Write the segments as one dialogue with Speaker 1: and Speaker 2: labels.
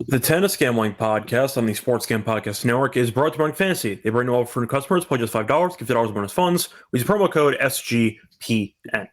Speaker 1: The Tennis Gambling Podcast on the Sports Gam Podcast Network is brought to you by Fantasy. They bring all for new customers, play just $5, give $50 bonus funds. We use promo code SGPN.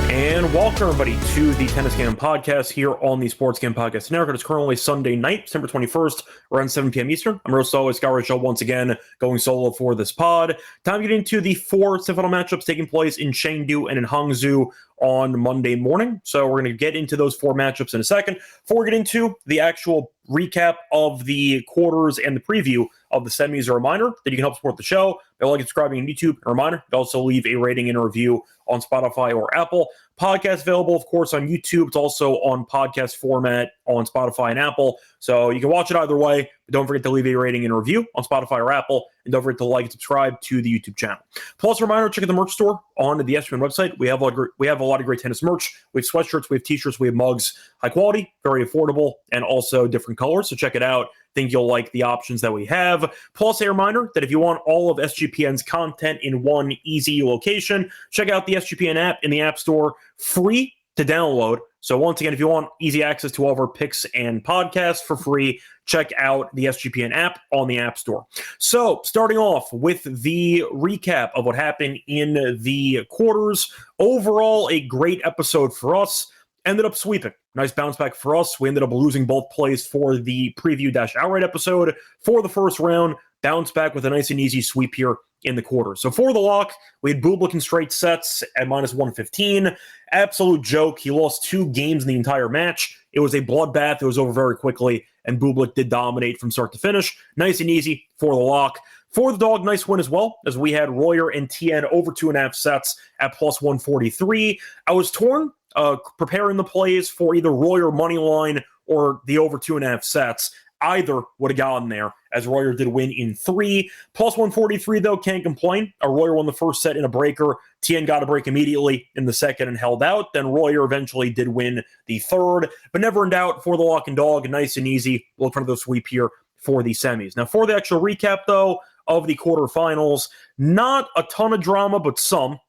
Speaker 1: And welcome, everybody, to the Tennis Gam Podcast here on the Sports Gam Podcast Network. It's currently Sunday night, December 21st, around 7 p.m. Eastern. I'm Rosso, Reichel, once again, going solo for this pod. Time to get into the four semifinal matchups taking place in Chengdu and in Hangzhou on Monday morning. So we're going to get into those four matchups in a second. Before we get into the actual recap of the quarters and the preview of the semis, a reminder that you can help support the show by liking and subscribing on YouTube. A reminder, you can also leave a rating and a review on Spotify or Apple. Podcast available, of course, on YouTube. It's also on podcast format on Spotify and Apple. So you can watch it either way. But don't forget to leave a rating and a review on Spotify or Apple. And don't forget to like and subscribe to the YouTube channel. Plus, a reminder, check out the merch store on the SGPN website. We have a lot of great tennis merch. We have sweatshirts, we have t-shirts, we have mugs. High quality, very affordable, and also different colors. So check it out. Think you'll like the options that we have. Plus, a reminder that if you want all of SGPN's content in one easy location, check out the SGPN app in the App Store, free to download. So once again, if you want easy access to all of our picks and podcasts for free, check out the SGPN app on the App Store. So starting off with the recap of what happened in the quarters. Overall, a great episode for us. Ended up sweeping. Nice bounce back for us. We ended up losing both plays for the preview-outright episode. For the first round, bounce back with a nice and easy sweep here in the quarter. So for the lock, we had Bublik in straight sets at minus 115. Absolute joke. He lost 2 games in the entire match. It was a bloodbath. It was over very quickly, and Bublik did dominate from start to finish. Nice and easy for the lock. For the dog, nice win as well, as we had Royer and Tien over 2.5 sets at plus 143. I was torn preparing the plays for either Royer money line or the over 2.5 sets. Either would have gotten there, as Royer did win in 3. Plus 143, though, can't complain. Royer won the first set in a breaker. Tien got a break immediately in the second and held out. Then Royer eventually did win the third. But never in doubt for the lock and dog. Nice and easy. Look for the sweep here for the semis. Now, for the actual recap, though, of the quarterfinals, not a ton of drama, but some.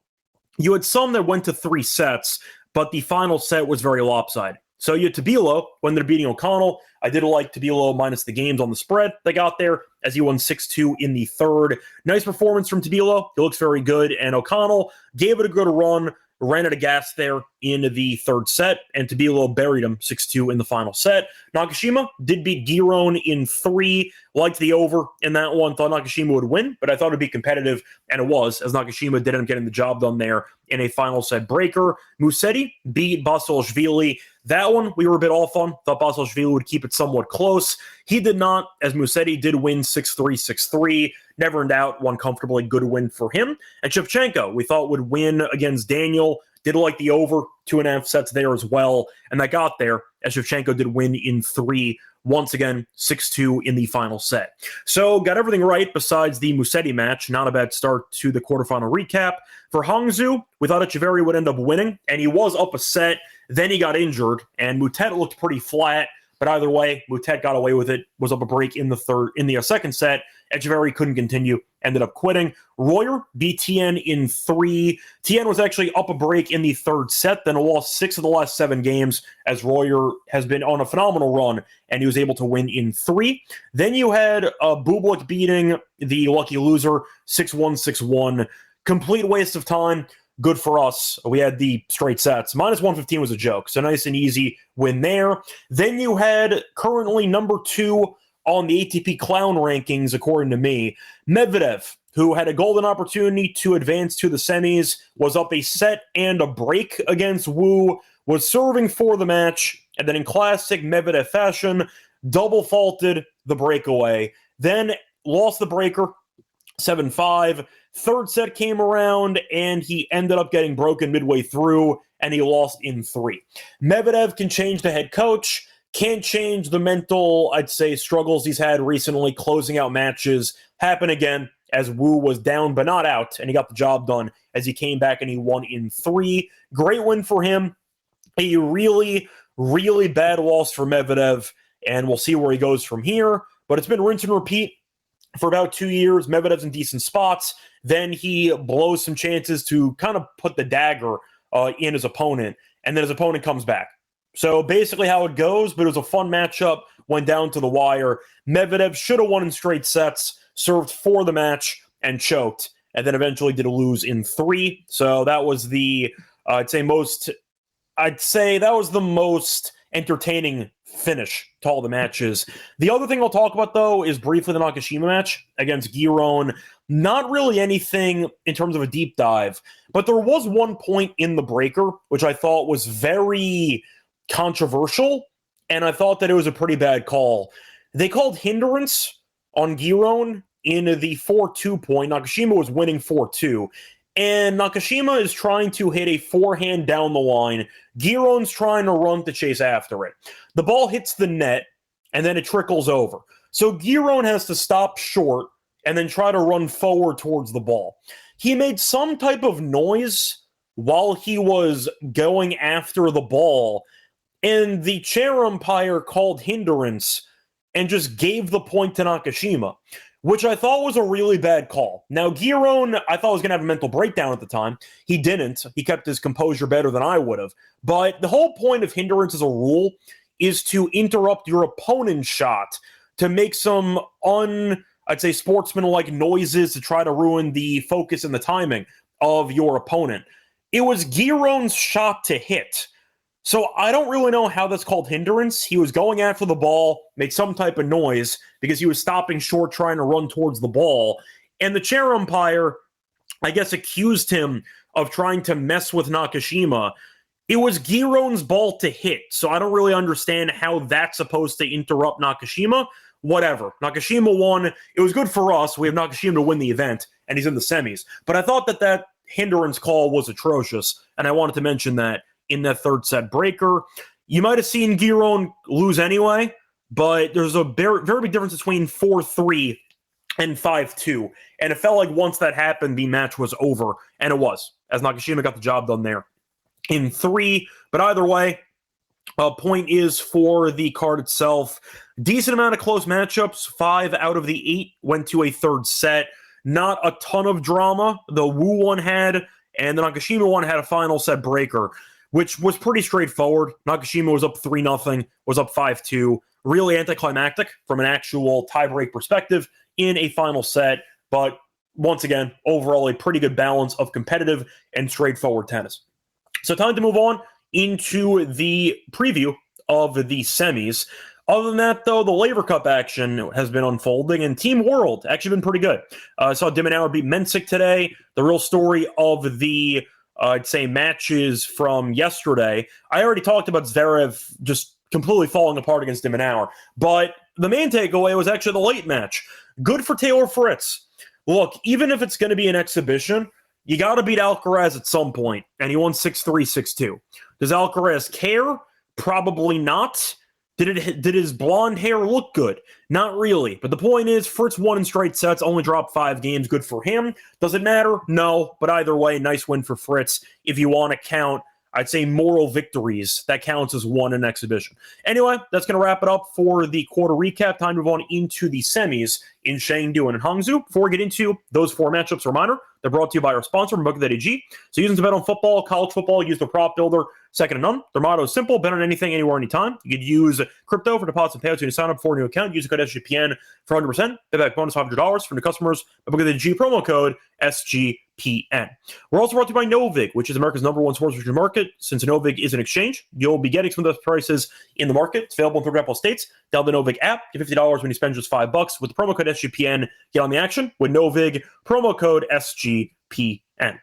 Speaker 1: You had some that went to 3 sets, but the final set was very lopsided. So you had Tabilo when they're beating O'Connell. I did like Tabilo minus the games on the spread they got there, as he won 6-2 in the third. Nice performance from Tabilo. He looks very good. And O'Connell gave it a good run, ran out of gas there in the third set, and Tabilo buried him 6-2 in the final set. Nakashima did beat Giron in 3. Liked the over in that one. Thought Nakashima would win, but I thought it'd be competitive, and it was, as Nakashima did end up getting the job done there in a final set breaker. Musetti beat Basilashvili. That one, we were a bit off on. Thought Basilashvili would keep it somewhat close. He did not, as Musetti did win 6-3, 6-3. Never in doubt, one comfortably good win for him. And Shevchenko, we thought would win against Daniel. Did like the over 2.5 sets there as well. And that got there, as Shevchenko did win in 3. Once again, 6-2 in the final set. So got everything right besides the Musetti match. Not a bad start to the quarterfinal recap. For Hangzhou, we thought Echeverry would end up winning, and he was up a set. Then he got injured, and Moutet looked pretty flat. But either way, Moutet got away with it, was up a break in the second set. Echeverry couldn't continue, ended up quitting. Royer beat Tien in 3. Tien was actually up a break in the third set, then lost 6 of the last 7 games, as Royer has been on a phenomenal run, and he was able to win in 3. Then you had Bublik beating the lucky loser 6-1, 6-1. Complete waste of time. Good for us. We had the straight sets. Minus 115 was a joke, so nice and easy win there. Then you had currently number 2 on the ATP clown rankings, according to me, Medvedev, who had a golden opportunity to advance to the semis, was up a set and a break against Wu, was serving for the match, and then in classic Medvedev fashion, double faulted the breakaway. Then lost the breaker, 7-5. Third set came around, and he ended up getting broken midway through, and he lost in 3. Medvedev can change the head coach, can't change the mental, I'd say, struggles he's had recently. Closing out matches happen again, as Wu was down but not out, and he got the job done as he came back and he won in 3. Great win for him. A really, really bad loss for Medvedev, and we'll see where he goes from here. But it's been rinse and repeat for about 2 years. Medvedev's in decent spots. Then he blows some chances to kind of put the dagger in his opponent, and then his opponent comes back. So basically how it goes, but it was a fun matchup, went down to the wire. Medvedev should have won in straight sets, served for the match, and choked, and then eventually did lose in 3. So that was the, I'd say that was the most entertaining finish to all the matches. The other thing I'll talk about, though, is briefly the Nakashima match against Giron. Not really anything in terms of a deep dive, but there was one point in the breaker which I thought was very controversial, and I thought that it was a pretty bad call. They called hindrance on Giron in the 4-2 point. Nakashima was winning 4-2. And Nakashima is trying to hit a forehand down the line. Giron's trying to run to chase after it. The ball hits the net, and then it trickles over. So Giron has to stop short and then try to run forward towards the ball. He made some type of noise while he was going after the ball, and the chair umpire called hindrance and just gave the point to Nakashima, which I thought was a really bad call. Now, Giron, I thought was going to have a mental breakdown at the time. He didn't. He kept his composure better than I would have. But the whole point of hindrance as a rule is to interrupt your opponent's shot, to make some I'd say sportsman-like noises to try to ruin the focus and the timing of your opponent. It was Giron's shot to hit. So I don't really know how that's called hindrance. He was going after the ball, made some type of noise because he was stopping short trying to run towards the ball. And the chair umpire, I guess, accused him of trying to mess with Nakashima. It was Giron's ball to hit, so I don't really understand how that's supposed to interrupt Nakashima. Whatever. Nakashima won. It was good for us. We have Nakashima to win the event, and he's in the semis. But I thought that hindrance call was atrocious, and I wanted to mention that in that third set breaker. You might have seen Giron lose anyway, but there's a very, very big difference between 4-3 and 5-2. And it felt like once that happened, the match was over. And it was, as Nakashima got the job done there in 3. But either way, point is for the card itself. Decent amount of close matchups. 5 out of the 8 went to a third set. Not a ton of drama. The Wu one had, and the Nakashima one had a final set breaker, which was pretty straightforward. Nakashima was up 3-0, was up 5-2. Really anticlimactic from an actual tiebreak perspective in a final set. But once again, overall, a pretty good balance of competitive and straightforward tennis. So time to move on into the preview of the semis. Other than that, though, the Laver Cup action has been unfolding, and Team World actually been pretty good. I saw Dimenauer beat Mensik today. The real story of the I'd say matches from yesterday. I already talked about Zverev just completely falling apart against Dimenauer, but the main takeaway was actually the late match. Good for Taylor Fritz. Look, even if it's going to be an exhibition, you got to beat Alcaraz at some point, and he won 6-3, 6-2. Does Alcaraz care? Probably not. Did his blonde hair look good? Not really. But the point is, Fritz won in straight sets, only dropped 5 games. Good for him. Does it matter? No. But either way, nice win for Fritz. If you want to count, I'd say moral victories, that counts as one in exhibition. Anyway, that's going to wrap it up for the quarter recap. Time to move on into the semis in Chengdu and in Hangzhou. Before we get into those 4 matchups, a reminder, they're brought to you by our sponsor, Book.ag. So using to bet on football, college football, use the prop builder, second to none. Their motto is simple, bet on anything, anywhere, anytime. You could use crypto for deposits and payouts when you sign up for a new account. Use the code SGPN for 100%. Pay back bonus $500 for new customers. Book.ag promo code SGPN. We're also brought to you by Novig, which is America's #1 sports futures market. Since Novig is an exchange, you'll be getting some of the best prices in the market. It's available in 3 Apple states. Download the Novig app. Get $50 when you spend just $5 with the promo code SGPN. Get on the action with Novig. Promo code SGPN.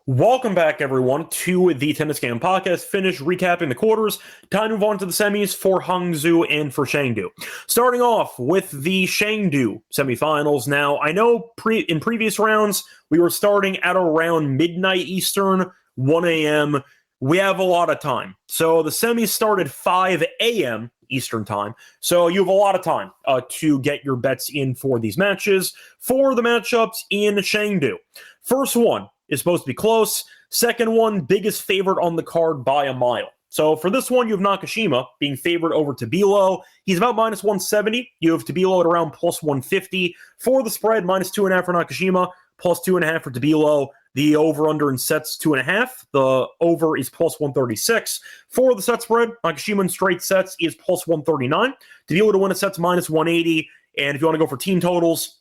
Speaker 1: Welcome back, everyone, to the Tennis Game Podcast. Finish recapping the quarters. Time to move on to the semis for Hangzhou and for Chengdu. Starting off with the Chengdu semifinals. Now, I know in previous rounds, we were starting at around midnight Eastern, 1 a.m. We have a lot of time. So the semis started 5 a.m. Eastern time. So you have a lot of time to get your bets in for these matches. For the matchups in Chengdu. First one is supposed to be close. Second one, biggest favorite on the card by a mile. So for this one, you have Nakashima being favored over Tabilo. He's about -170. You have Tabilo at around +150. For the spread, -2.5 for Nakashima, plus 2.5 for Tabilo. The over-under in sets 2.5. The over is plus 136. For the set spread, Nakashima in straight sets is plus 139. Tabilo to win a set's minus 180. And if you want to go for team totals,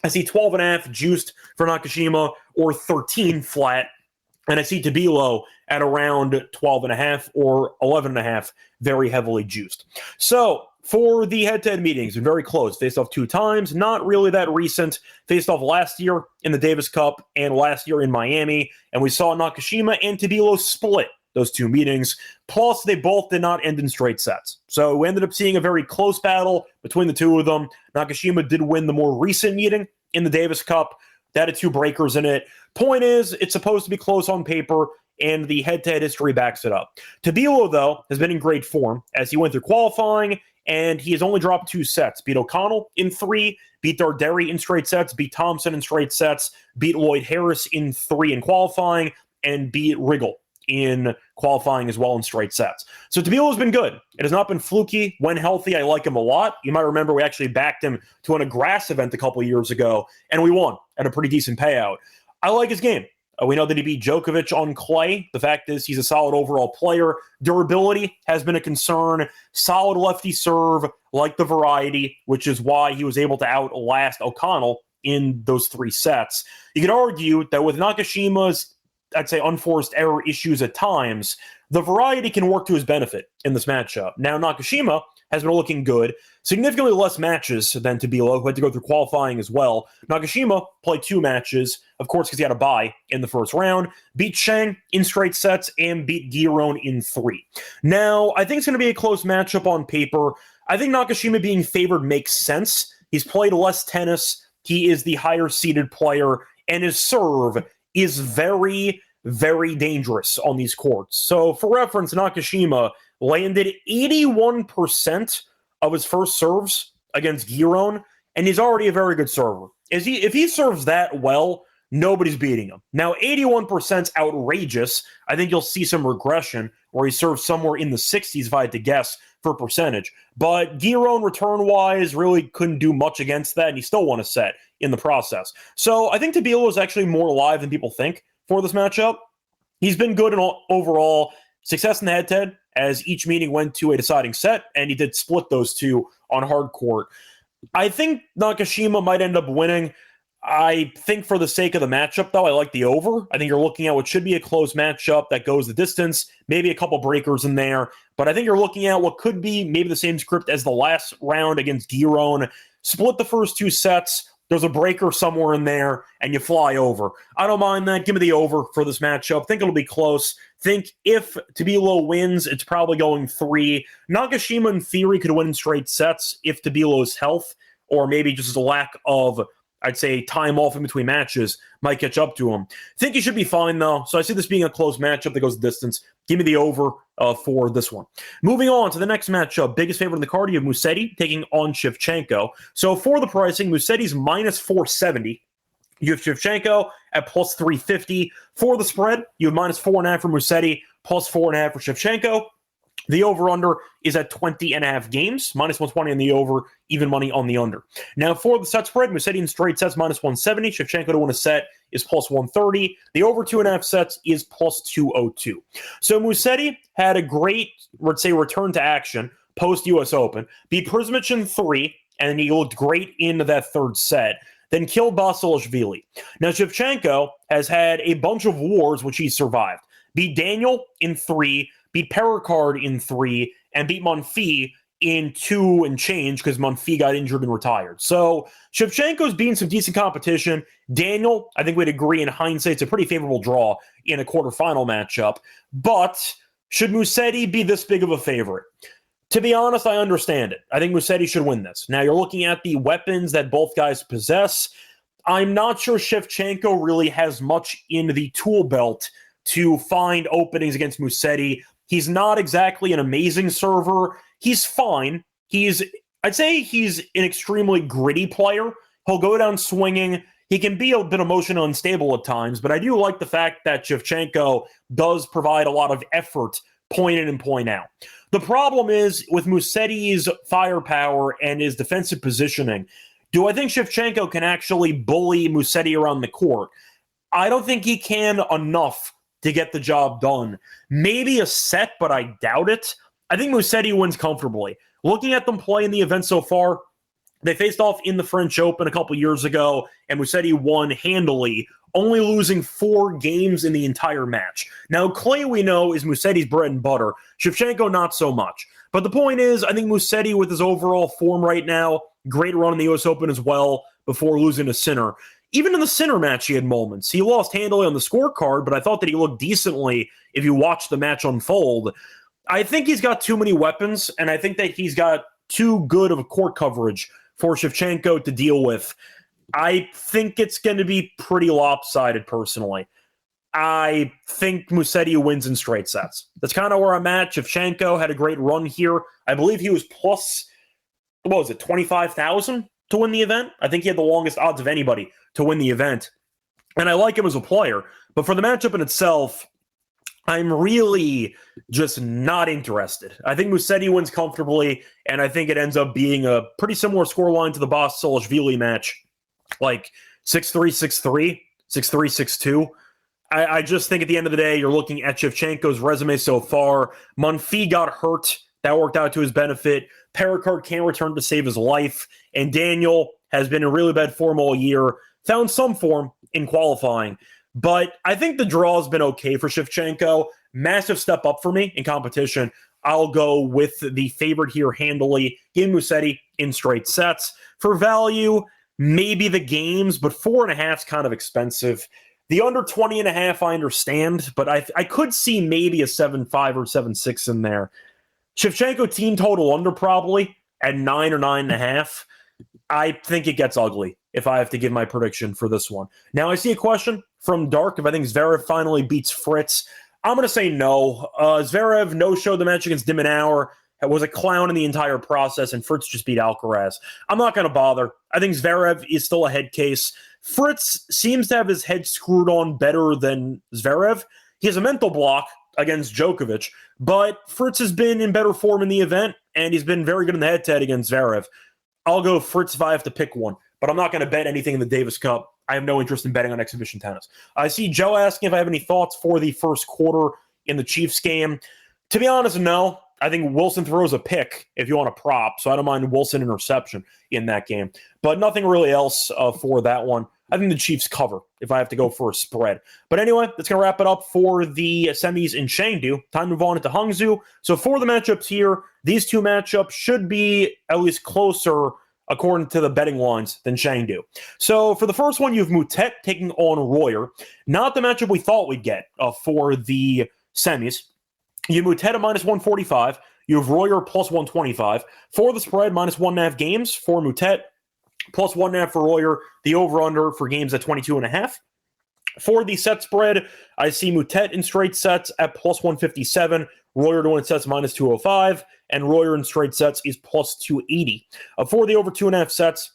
Speaker 1: I see 12.5 juiced for Nakashima or 13 flat. And I see Tabilo at around 12.5 or 11.5, very heavily juiced. So for the head-to-head meetings, been very close. Faced off 2 times, not really that recent. Faced off last year in the Davis Cup and last year in Miami. And we saw Nakashima and Tabilo split those 2 meetings. Plus, they both did not end in straight sets. So we ended up seeing a very close battle between the 2 of them. Nakashima did win the more recent meeting in the Davis Cup. That had 2 breakers in it. Point is, it's supposed to be close on paper, and the head-to-head history backs it up. Tabilo, though, has been in great form as he went through qualifying, and he has only dropped 2 sets. Beat O'Connell in 3, beat Darderi in straight sets, beat Thompson in straight sets, beat Lloyd Harris in 3 in qualifying, and beat Reichel in qualifying as well in straight sets. So Tabilo has been good. It has not been fluky. When healthy, I like him a lot. You might remember we actually backed him to win a grass event a couple years ago, and we won at a pretty decent payout. I like his game. We know that he beat Djokovic on clay. The fact is he's a solid overall player. Durability has been a concern. Solid lefty serve, like the variety, which is why he was able to outlast O'Connell in those 3 sets. You could argue that with Nakashima's, I'd say, unforced error issues at times, the variety can work to his benefit in this matchup. Now, Nakashima has been looking good. Significantly less matches than Tabilo, who had to go through qualifying as well. Nakashima played 2 matches, of course, because he had a bye in the first round. Beat Cheng in straight sets and beat Giron in 3. Now, I think it's going to be a close matchup on paper. I think Nakashima being favored makes sense. He's played less tennis. He is the higher-seeded player, and his serve is very, very dangerous on these courts. So, for reference, Nakashima landed 81% of his first serves against Giron, and he's already a very good server. If he serves that well, nobody's beating him. Now, 81% is outrageous. I think you'll see some regression where he serves somewhere in the 60s, if I had to guess, for percentage. But Giron, return-wise, really couldn't do much against that, and he still won a set in the process. So I think Tabilo is actually more alive than people think for this matchup. He's been good in overall success in the head-to-head, as each meeting went to a deciding set, and he did split those 2 on hard court. I think Nakashima might end up winning. I think for the sake of the matchup, though, I like the over. I think you're looking at what should be a close matchup that goes the distance, maybe a couple breakers in there. But I think you're looking at what could be maybe the same script as the last round against Giron. Split the first 2 sets. There's a breaker somewhere in there, and you fly over. I don't mind that. Give me the over for this matchup. Think it'll be close. Think if Tabilo wins, it's probably going 3. Nakashima, in theory, could win in straight sets if Tabilo's health, or maybe just a lack of, I'd say, time off in between matches might catch up to him. Think he should be fine, though. So I see this being a close matchup that goes the distance. Give me the over for this one. Moving on to the next matchup, biggest favorite in the card, you have Musetti taking on Shevchenko. So for the pricing, Musetti's minus 470. You have Shevchenko at plus 350. For the spread, you have minus 4.5 for Musetti, plus 4.5 for Shevchenko. The over-under is at 20.5 games, minus 120 on the over, even money on the under. Now, for the set spread, Musetti in straight sets, minus 170. Shevchenko to win a set is plus 130. The over 2.5 sets is plus 202. So Musetti had a great, let's say, return to action post-US Open. Beat Prismic in 3, and he looked great into that 3rd set. Then killed Basilashvili. Now, Shevchenko has had a bunch of wars which he survived. Beat Daniel in 3, beat Perricard in 3, and beat Monfils in 2 and change because Monfils got injured and retired. So Shevchenko's beaten some decent competition. Daniel, I think we'd agree in hindsight, it's a pretty favorable draw in a quarterfinal matchup. But should Musetti be this big of a favorite? To be honest, I understand it. I think Musetti should win this. Now, you're looking at the weapons that both guys possess. I'm not sure Shevchenko really has much in the tool belt to find openings against Musetti. He's not exactly an amazing server. He's fine. I'd say he's an extremely gritty player. He'll go down swinging. He can be a bit emotional and unstable at times, but I do like the fact that Shevchenko does provide a lot of effort point in and point out. The problem is with Musetti's firepower and his defensive positioning, Do I think Shevchenko can actually bully Musetti around the court? I don't think he can enough to get the job done. Maybe a set, but I doubt it. I think Musetti wins comfortably. Looking at them play in the event so far, they faced off in the French Open a couple years ago, and Musetti won handily, only losing 4 games in the entire match. Now, clay, we know, is Musetti's bread and butter. Shevchenko, not so much. But the point is, I think Musetti, with his overall form right now, great run in the U.S. Open as well, before losing to Sinner. Even in the Sinner match, he had moments. He lost handily on the scorecard, but I thought that he looked decently if you watch the match unfold. I think he's got too many weapons, and I think that he's got too good of a court coverage for Shevchenko to deal with. I think it's going to be pretty lopsided, personally. I think Musetti wins in straight sets. That's kind of where I'm at. Shevchenko had a great run here. I believe he was plus, 25,000 to win the event? I think he had the longest odds of anybody to win the event. And I like him as a player. But for the matchup in itself, I'm really just not interested. I think Musetti wins comfortably, and I think it ends up being a pretty similar scoreline to the Boss-Solishvili match, like 6-3, 6-3, 6-3, 6-2. I just think at the end of the day, you're looking at Shevchenko's resume so far. Monfils got hurt. That worked out to his benefit. Pericard can't return to save his life. And Daniel has been in really bad form all year. Found some form in qualifying. But I think the draw has been okay for Shevchenko. Massive step up for me in competition. I'll go with the favorite here handily. Give Musetti in straight sets. For value, maybe the games, but 4.5 is kind of expensive. The under 20.5, I understand, but I could see maybe a 7-5 or 7-6 in there. Shevchenko team total under probably at 9 or 9.5. I think it gets ugly if I have to give my prediction for this one. Now, I see a question from Dark if I think Zverev finally beats Fritz. I'm going to say no. Zverev no-showed the match against de Minaur. Was a clown in the entire process, and Fritz just beat Alcaraz. I'm not going to bother. I think Zverev is still a head case. Fritz seems to have his head screwed on better than Zverev. He has a mental block against Djokovic, but Fritz has been in better form in the event, and he's been very good in the head-to-head against Zverev. I'll go Fritz if I have to pick one, but I'm not going to bet anything in the Davis Cup. I have no interest in betting on exhibition tennis. I see Joe asking if I have any thoughts for the first quarter in the Chiefs game. To be honest, no. I think Wilson throws a pick if you want a prop, so I don't mind Wilson interception in that game. But nothing really else for that one. I think the Chiefs cover if I have to go for a spread. But anyway, that's going to wrap it up for the semis in Chengdu. Time to move on into Hangzhou. So for the matchups here, these two matchups should be at least closer according to the betting lines than Chengdu. So for the first one, you have Moutet taking on Royer. Not the matchup we thought we'd get for the semis. You have Moutet at minus 145. You have Royer plus 125. For the spread, minus 1.5 games for Moutet, plus 1.5 for Royer. The over-under for games at 22.5. For the set spread, I see Moutet in straight sets at plus 157. Royer to win sets minus 205. And Royer in straight sets is plus 280. For the over 2.5 sets,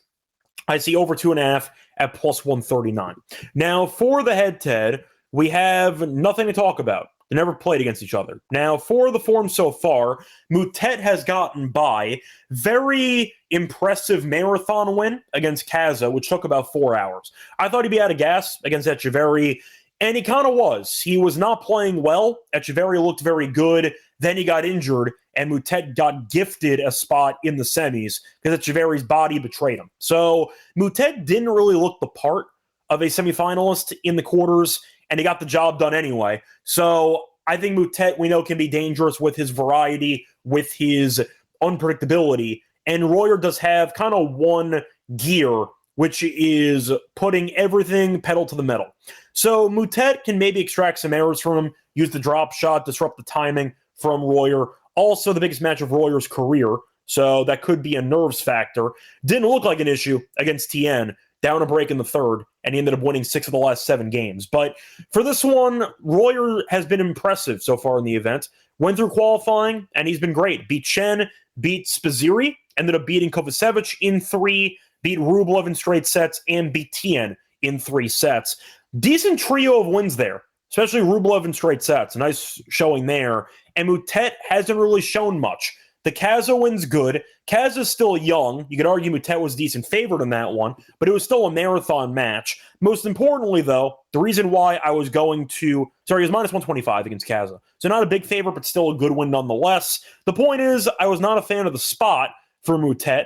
Speaker 1: I see over 2.5 at plus 139. Now, for the head-to-head, we have nothing to talk about. They never played against each other. Now, for the form so far, Moutet has gotten by. Very impressive marathon win against Kaza, which took about 4 hours. I thought he'd be out of gas against Etcheverry, and he kind of was. He was not playing well. Etcheverry looked very good. Then he got injured, and Moutet got gifted a spot in the semis because Etcheverry's body betrayed him. So Moutet didn't really look the part of a semifinalist in the quarters, and he got the job done anyway. So I think Moutet, we know, can be dangerous with his variety, with his unpredictability. And Royer does have kind of one gear, which is putting everything pedal to the metal. So Moutet can maybe extract some errors from him, use the drop shot, disrupt the timing from Royer. Also the biggest match of Royer's career, so that could be a nerves factor. Didn't look like an issue against Tien. Down a break in the third, and he ended up winning 6 of the last 7 games. But for this one, Royer has been impressive so far in the event. Went through qualifying, and he's been great. Beat Chen, beat Spaziri, ended up beating Kovacevic in 3, beat Rublev in straight sets, and beat Tien in 3 sets. Decent trio of wins there, especially Rublev in straight sets. A nice showing there. And Moutet hasn't really shown much. The Kaza win's good. Kaza's still young. You could argue Mutet was decent favored in that one, but it was still a marathon match. Most importantly, though, the reason why I was going to... Sorry, it was minus 125 against Kaza. So not a big favorite, but still a good win nonetheless. The point is, I was not a fan of the spot for Mutet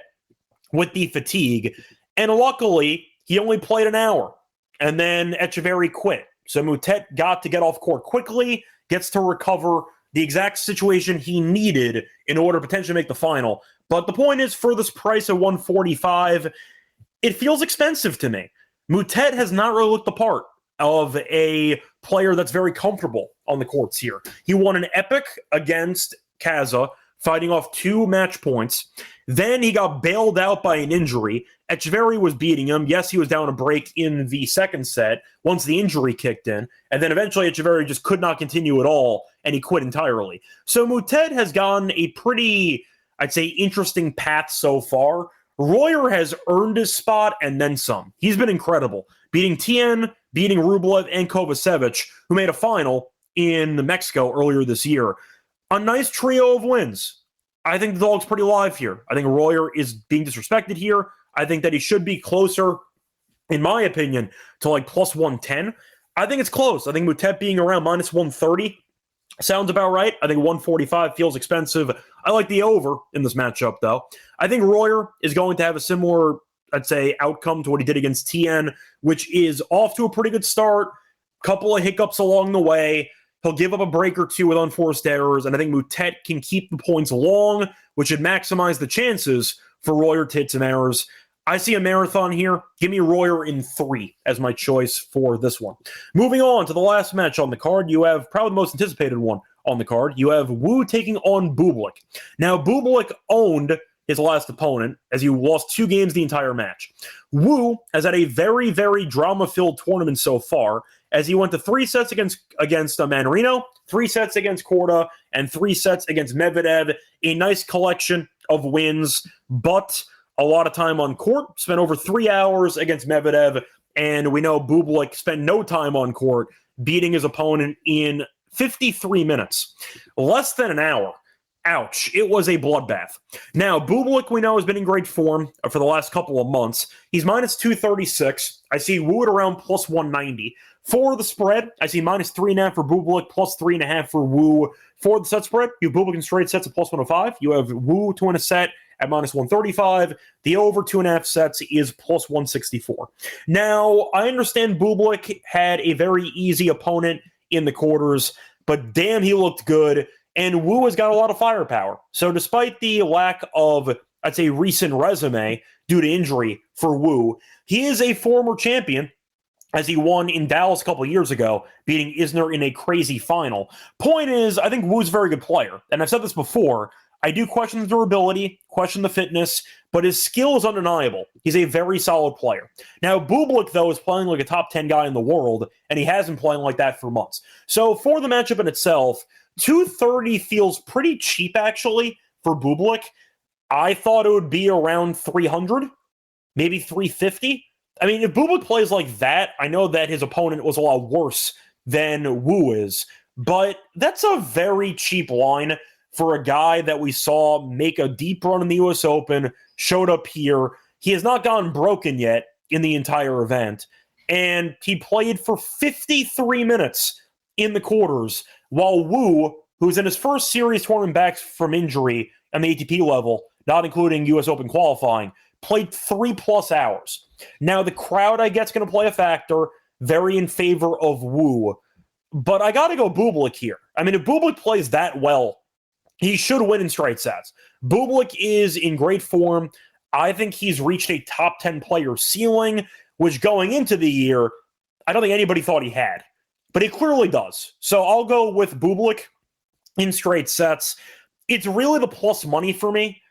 Speaker 1: with the fatigue. And luckily, he only played an hour. And then Etcheverry quit. So Mutet got to get off court quickly, gets to recover the exact situation he needed in order to potentially make the final. But the point is, for this price of 145, it feels expensive to me. Mutet has not really looked the part of a player that's very comfortable on the courts here. He won an epic against Kaza, fighting off 2 match points. Then he got bailed out by an injury. Etcheverry was beating him. Yes, he was down a break in the second set once the injury kicked in. And then eventually Etcheverry just could not continue at all, and he quit entirely. So Mutet has gone a pretty, I'd say, interesting path so far. Royer has earned his spot and then some. He's been incredible, beating Tien, beating Rublev, and Kovacevic, who made a final in Mexico earlier this year. A nice trio of wins. I think the dog's pretty live here. I think Royer is being disrespected here. I think that he should be closer, in my opinion, to like plus 110. I think it's close. I think Mutet being around minus 130 sounds about right. I think 145 feels expensive. I like the over in this matchup, though. I think Royer is going to have a similar, I'd say, outcome to what he did against Tien, which is off to a pretty good start. Couple of hiccups along the way. He'll give up a break or two with unforced errors, and I think Mutet can keep the points long, which should maximize the chances for Royer to hit some errors. I see a marathon here. Give me Royer in 3 as my choice for this one. Moving on to the last match on the card, you have probably the most anticipated one on the card. You have Wu taking on Bublik. Now, Bublik owned his last opponent as he lost 2 games the entire match. Wu has had a very, very drama-filled tournament so far, as he went to 3 sets against Manarino, 3 sets against Korda, and 3 sets against Medvedev. A nice collection of wins, but a lot of time on court. Spent over 3 hours against Medvedev, and we know Bublik spent no time on court, beating his opponent in 53 minutes. Less than an hour. Ouch. It was a bloodbath. Now, Bublik, we know, has been in great form for the last couple of months. He's minus 236. I see Wu at around plus 190. For the spread, I see minus 3.5 for Bublik, plus 3.5 for Wu. For the set spread, you have Bublik in straight sets at plus 105. You have Wu to win a set at minus 135. The over 2.5 sets is plus 164. Now, I understand Bublik had a very easy opponent in the quarters, but damn, he looked good. And Wu has got a lot of firepower. So despite the lack of, I'd say, recent resume due to injury for Wu, he is a former champion, as he won in Dallas a couple of years ago, beating Isner in a crazy final. Point is, I think Wu's a very good player. And I've said this before, I do question the durability, question the fitness, but his skill is undeniable. He's a very solid player. Now, Bublik, though, is playing like a top 10 guy in the world, and he has been playing like that for months. So for the matchup in itself, 230 feels pretty cheap, actually, for Bublik. I thought it would be around 300, maybe 350. I mean, if Bublik plays like that, I know that his opponent was a lot worse than Wu is, but that's a very cheap line for a guy that we saw make a deep run in the U.S. Open, showed up here. He has not gotten broken yet in the entire event, and he played for 53 minutes in the quarters, while Wu, who's in his first series tournament back from injury on the ATP level, not including U.S. Open qualifying, played 3+ hours. Now, the crowd, I guess, going to play a factor, very in favor of Wu, but I got to go Bublik here. I mean, if Bublik plays that well, he should win in straight sets. Bublik is in great form. I think he's reached a top 10 player ceiling, which going into the year, I don't think anybody thought he had. But he clearly does. So I'll go with Bublik in straight sets. It's really the plus money for me.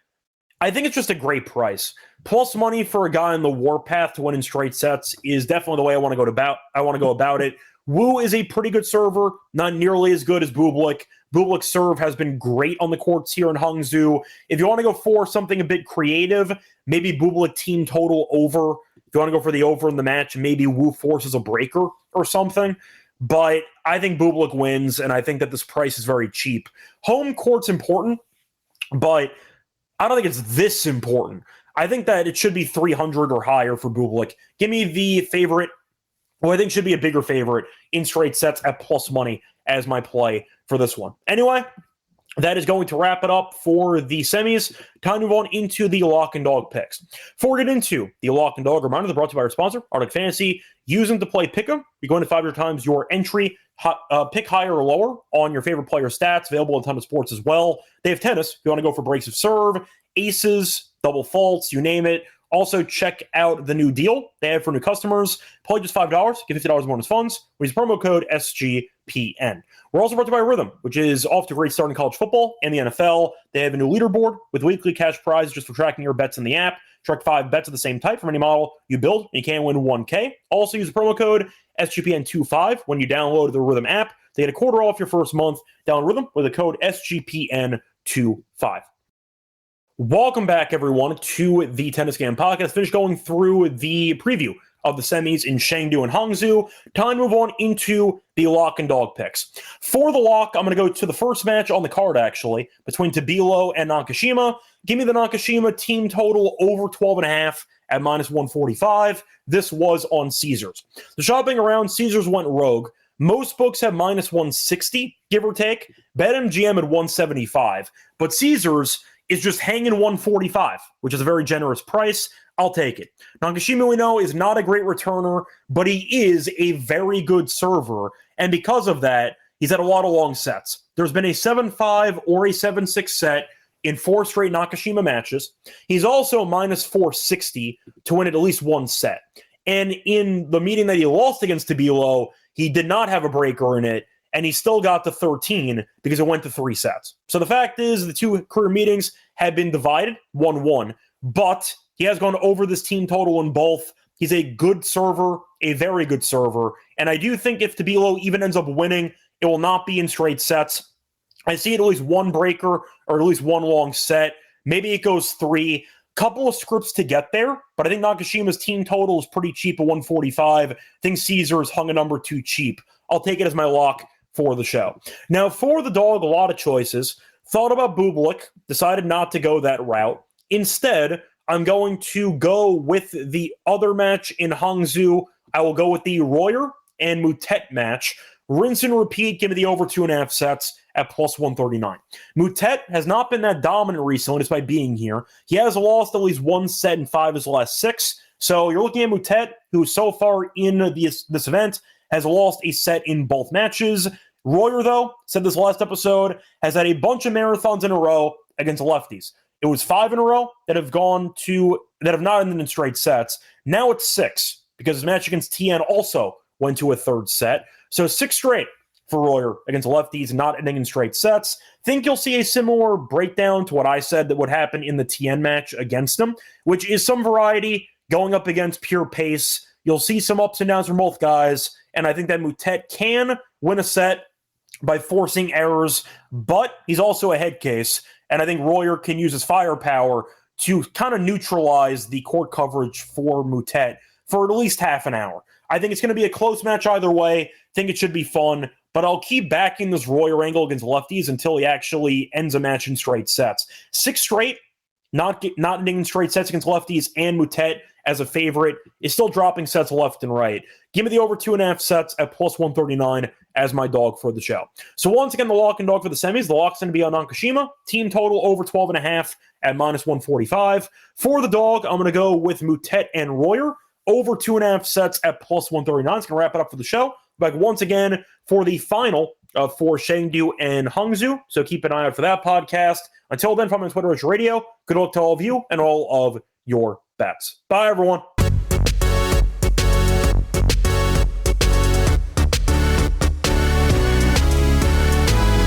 Speaker 1: I think it's just a great price. Plus money for a guy on the warpath to win in straight sets is definitely the way I want to go about it. Wu is a pretty good server, not nearly as good as Bublik. Bublik's serve has been great on the courts here in Hangzhou. If you want to go for something a bit creative, maybe Bublik team total over. If you want to go for the over in the match, maybe Wu forces a breaker or something. But I think Bublik wins, and I think that this price is very cheap. Home court's important. but I don't think it's this important. I think that it should be 300 or higher for Bublik. Give me the favorite, who I think should be a bigger favorite in straight sets at plus money as my play for this one. Anyway, that is going to wrap it up for the semis. Time to move on into the lock and dog picks. Before we get into the lock and dog, reminder, they're brought to you by our sponsor, Arctic Fantasy. Use them to play Pick'em. You're going to 5 times your entry. Pick higher or lower on your favorite player stats. Available in a ton of sports as well. They have tennis. If you want to go for breaks of serve, aces, double faults, you name it. Also, check out the new deal they have for new customers. Play just $5, get $50 in bonus funds. Use promo code SGPN. We're also brought to you by Rhythm, which is off to a great start in college football and the NFL. They have a new leaderboard with weekly cash prizes just for tracking your bets in the app. Track 5 bets of the same type from any model you build, and you can win $1K. Also, use the promo code SGPN25 when you download the Rhythm app. They get a quarter off your first month. Download Rhythm with the code SGPN25. Welcome back, everyone, to the Tennis Game Podcast. Finished going through the preview of the semis in Chengdu and Hangzhou. Time to move on into the lock and dog picks. For the lock, I'm going to go to the first match on the card, actually, between Tabilo and Nakashima. Give me the Nakashima team total over 12.5 at minus 145. This was on Caesars. The shopping around, Caesars went rogue. Most books have minus 160, give or take. BetMGM at 175. But Caesars is just hanging 145, which is a very generous price. I'll take it. Nakashima, we know, is not a great returner, but he is a very good server. And because of that, he's had a lot of long sets. There's been a 7-5 or a 7-6 set in 4 straight Nakashima matches. He's also minus 460 to win at least one set. And in the meeting that he lost against Tabilo, he did not have a breaker in it, and he still got to 13 because it went to 3 sets. So the fact is the 2 career meetings have been divided 1-1, but he has gone over this team total in both. He's a good server, a very good server, and I do think if Tabilo even ends up winning, it will not be in straight sets. I see at least one breaker or at least one long set. Maybe it goes 3. Couple of scripts to get there, but I think Nakashima's team total is pretty cheap at 145. I think Caesars hung a number too cheap. I'll take it as my lock for the show. Now, for the dog, a lot of choices. Thought about Bublik, decided not to go that route. Instead, I'm going to go with the other match in Hangzhou. I will go with the Royer and Moutet match. Rinse and repeat, give me the over 2.5 sets at plus 139. Moutet has not been that dominant recently despite being here. He has lost at least one set in 5 of his last 6. So you're looking at Moutet, who so far in this event has lost a set in both matches. Royer, though, said this last episode, has had a bunch of marathons in a row against lefties. It was 5 in a row that have not ended in straight sets. Now it's 6 because his match against TN also went to a 3rd set. So 6 straight for Royer against lefties, not ending in straight sets. Think you'll see a similar breakdown to what I said that would happen in the TN match against him, which is some variety going up against pure pace. You'll see some ups and downs from both guys, and I think that Moutet can win a set by forcing errors, but he's also a head case, and I think Royer can use his firepower to kind of neutralize the court coverage for Moutet for at least half an hour. I think it's going to be a close match either way. Think it should be fun, but I'll keep backing this Royer angle against lefties until he actually ends a match in straight sets. 6 straight, not ending in straight sets against lefties, and Moutet as a favorite is still dropping sets left and right. Give me the over 2.5 sets at plus 139 as my dog for the show. So once again, the lock and dog for the semis. The lock's going to be on Nakashima. Team total over 12.5 at minus 145. For the dog, I'm going to go with Moutet and Royer. Over 2.5 sets at plus 139. It's going to wrap it up for the show. Back once again for the final for Chengdu and Hangzhou. So keep an eye out for that podcast. Until then, follow me on Twitter, Radio. Good luck to all of you and all of your bets. Bye, everyone.